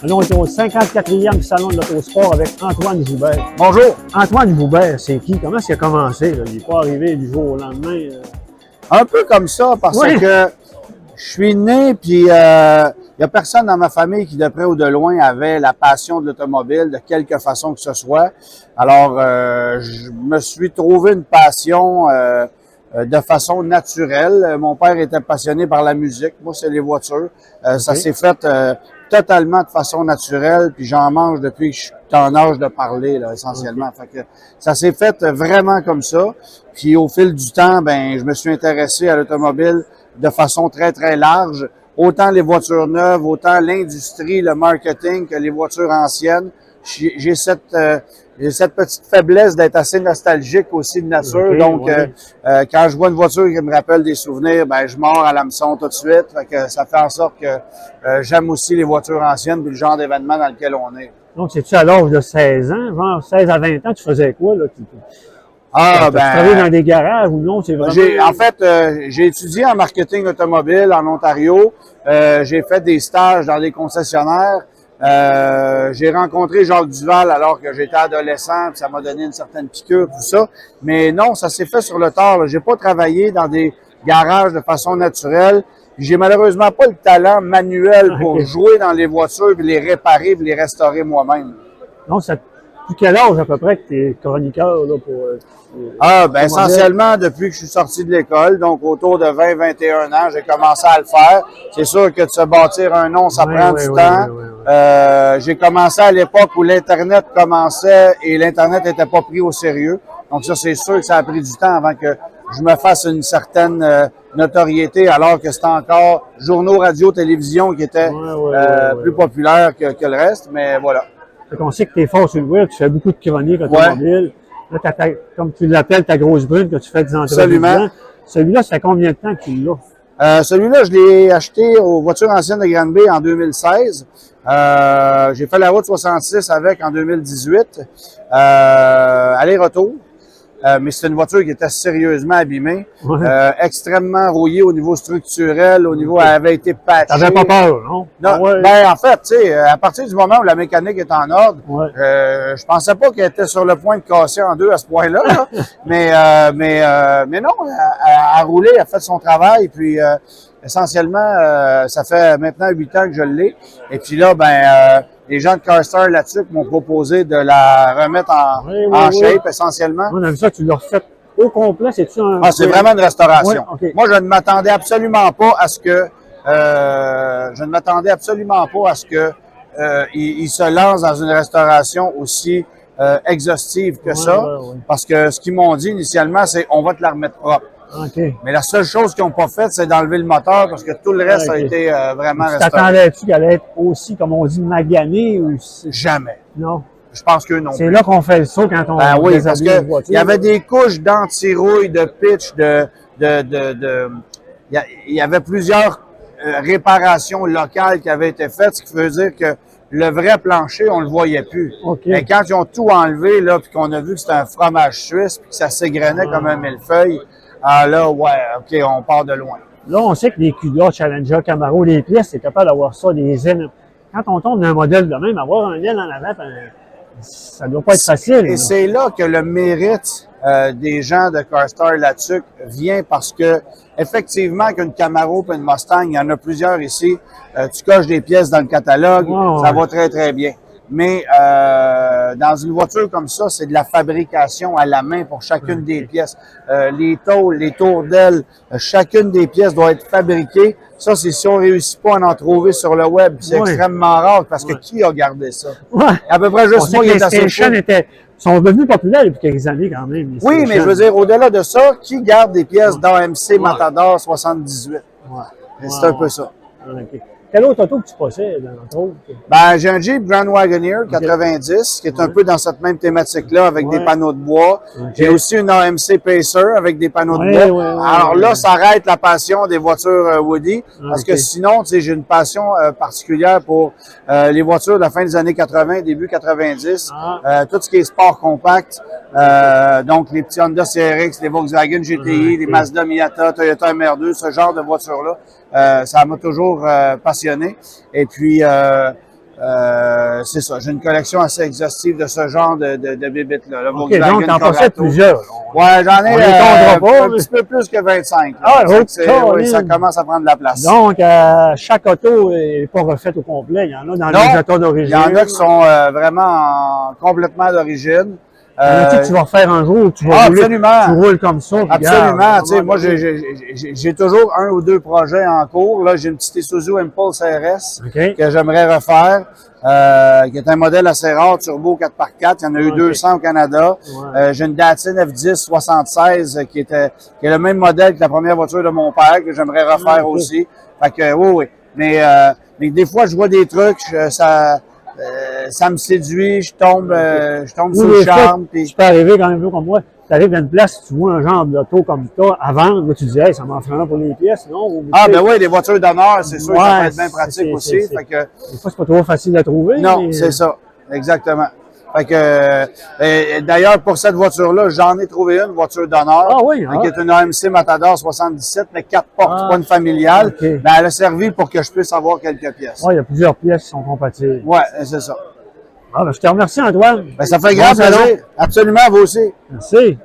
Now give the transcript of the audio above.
Là, on est au 54e Salon de l'Autosport avec Antoine Joubert. Bonjour. Antoine Joubert, c'est qui? Comment ça a commencé? Là? Il n'est pas arrivé du jour au lendemain. Un peu comme ça, parce Oui. que je suis né, puis il n'y a personne dans ma famille qui, de près ou de loin, avait la passion de l'automobile, de quelque façon que ce soit. Alors, je me suis trouvé une passion de façon naturelle. Mon père était passionné par la musique. Moi, c'est les voitures. Ça s'est fait totalement de façon naturelle, puis j'en mange depuis que je suis en âge de parler, là, essentiellement. Fait que ça s'est fait vraiment comme ça. Puis au fil du temps, ben, je me suis intéressé à l'automobile de façon très, très large. Autant les voitures neuves, autant l'industrie, le marketing que les voitures anciennes. J'ai cette petite faiblesse d'être assez nostalgique aussi de nature. Okay, Donc, ouais. quand je vois une voiture qui me rappelle des souvenirs, ben je mords à l'hameçon tout de suite. Fait que ça fait en sorte que j'aime aussi les voitures anciennes et le genre d'événement dans lequel on est. Donc, c'est-tu à l'âge de 16 ans? Genre 16 à 20 ans, tu faisais quoi? Là? Tu travaillais dans des garages ou non? C'est vraiment... En fait, j'ai étudié en marketing automobile en Ontario. J'ai fait des stages dans des concessionnaires. J'ai rencontré Jacques Duval alors que j'étais adolescent, puis ça m'a donné une certaine piqûre, tout ça. Mais non, ça s'est fait sur le tard. J'ai pas travaillé dans des garages de façon naturelle. J'ai malheureusement pas le talent manuel pour jouer dans les voitures, puis les réparer, puis les restaurer moi-même. Non, ça... Depuis quel âge à peu près que tu es chroniqueur là, pour essentiellement depuis que je suis sorti de l'école, donc autour de 20-21 ans, j'ai commencé à le faire. C'est sûr que de se bâtir un nom, ça prend du temps. J'ai commencé à l'époque où l'Internet commençait et l'Internet n'était pas pris au sérieux. Donc ça, c'est sûr que ça a pris du temps avant que je me fasse une certaine notoriété, alors que c'était encore journaux, radio, télévision qui étaient plus populaires que le reste, mais voilà. On sait que tu es fort sur le web, tu fais beaucoup de chroniques automobiles. Là, comme tu l'appelles, ta grosse brune, que tu fais des entrevues. Absolument. Celui-là, ça fait combien de temps que tu l'as? Celui-là, je l'ai acheté aux voitures anciennes de Granby en 2016. J'ai fait la route 66 avec en 2018. Aller-retour. Mais c'est une voiture qui était sérieusement abîmée, extrêmement rouillée au niveau structurel, au niveau, elle avait été patchée. T'avais pas peur, non? Non, ben en fait, tu sais, à partir du moment où la mécanique est en ordre, je pensais pas qu'elle était sur le point de casser en deux à ce point-là, là. mais non, elle a roulé, elle a fait son travail, puis essentiellement, ça fait maintenant 8 ans que je l'ai. Et puis là, les gens de CarStar là-dessus m'ont proposé de la remettre en shape, essentiellement. On a vu ça, tu l'as refait au complet, c'est-tu un... c'est vraiment une restauration. Okay. Moi, je ne m'attendais absolument pas à ce que il se lance dans une restauration aussi exhaustive que ça. Parce que ce qu'ils m'ont dit initialement, c'est on va te la remettre propre. Okay. Mais la seule chose qu'ils n'ont pas faite, c'est d'enlever le moteur parce que tout le reste a été vraiment restauré. T'attendais-tu qu'elle allait être aussi, comme on dit, maganée ou... Jamais. Non. Je pense que non. C'est là qu'on fait le saut quand on oui, parce que il y avait des couches d'anti-rouille, de pitch, il y avait plusieurs réparations locales qui avaient été faites, ce qui veut dire que le vrai plancher, on le voyait plus. Mais quand ils ont tout enlevé, là, puis qu'on a vu que c'était un fromage suisse, puis que ça s'égrenait comme un millefeuille, là, OK, on part de loin. Là, on sait que les Cuda, Challenger, Camaro, les pièces, c'est capable d'avoir ça, des ailes. Quand on tombe d'un modèle de même, avoir un aile en avant, ça doit pas être facile. Et c'est là que le mérite des gens de CarStar là-dessus vient parce que, effectivement, qu'une Camaro et une Mustang, il y en a plusieurs ici, tu coches des pièces dans le catalogue, ça va très, très bien. Mais dans une voiture comme ça, c'est de la fabrication à la main pour chacune des pièces. Les tôles, les tours d'ailes, chacune des pièces doit être fabriquée. Ça, c'est si on réussit pas à en trouver sur le web. C'est extrêmement rare parce que qui a gardé ça? À peu près juste moi qui est assez fou. Sont devenus populaires depuis quelques années quand même. Oui, mais je veux dire, au-delà de ça, qui garde des pièces d'AMC Matador 78? C'est un peu ça. Quel autre auto que tu possèdes, entre autres? J'ai un Jeep Grand Wagoneer 90, qui est un peu dans cette même thématique-là, avec des panneaux de bois. J'ai aussi une AMC Pacer avec des panneaux de bois. Alors là, ça arrête la passion des voitures Woody, parce que sinon, tu sais, j'ai une passion particulière pour les voitures de la fin des années 80, début 90, tout ce qui est sport compact, donc les petits Honda CRX, les Volkswagen GTI, les Mazda Miata, Toyota MR2, ce genre de voitures-là. Ça m'a toujours passionné. Et puis, C'est ça. J'ai une collection assez exhaustive de ce genre de bébites-là. Le OK, Volkswagen donc t'en Corrado. possèdes plusieurs. Ouais, j'en ai On les comptera pas, un petit peu plus que 25. Ah, Donc, OK, oui, ça commence à prendre de la place. Donc, chaque auto n'est pas refaite au complet. Il y en a dans les autos Il d'origine. y en a qui sont vraiment complètement d'origine. Il y en a-tu que tu vas faire un jour où tu vas rouler, absolument. tu roules comme ça? puis Absolument. regarde, Tu sais, moi, j'ai toujours un ou deux projets en cours. Là, j'ai une petite Isuzu Impulse RS OK. que j'aimerais refaire, qui est un modèle assez rare, turbo 4x4. Il y en a eu OK. 200 au Canada. Ouais. J'ai une Datsun F10 76 qui est le même modèle que la première voiture de mon père que j'aimerais refaire OK. aussi. Fait que oui. Mais des fois, je vois des trucs, ça me séduit, je tombe sous le charme. Puis Tu peux arriver quand même peu comme moi. Tu arrives à une place, tu vois un genre d'auto comme ça à vendre, là, tu dis, hey, ça m'en ferait un pour les pièces, non? Ou, ah, tu sais, ben oui, les voitures d'honneur, c'est sûr que ça peut être bien c'est- pratique aussi. Fait que, des fois, c'est pas trop facile à trouver. non, mais- c'est ça. Exactement. Fait que, d'ailleurs, pour cette voiture-là, j'en ai trouvé une voiture d'honneur. Ah oui, Qui est une AMC Matador 77, mais 4 portes, pas une familiale. OK. Mais elle a servi pour que je puisse avoir quelques pièces. Ouais, il y a plusieurs pièces qui sont compatibles. Ouais, c'est ça. Ah, ben, je te remercie, Antoine. Ben, ça fait Bon grand salon. plaisir. Absolument, vous aussi. Merci.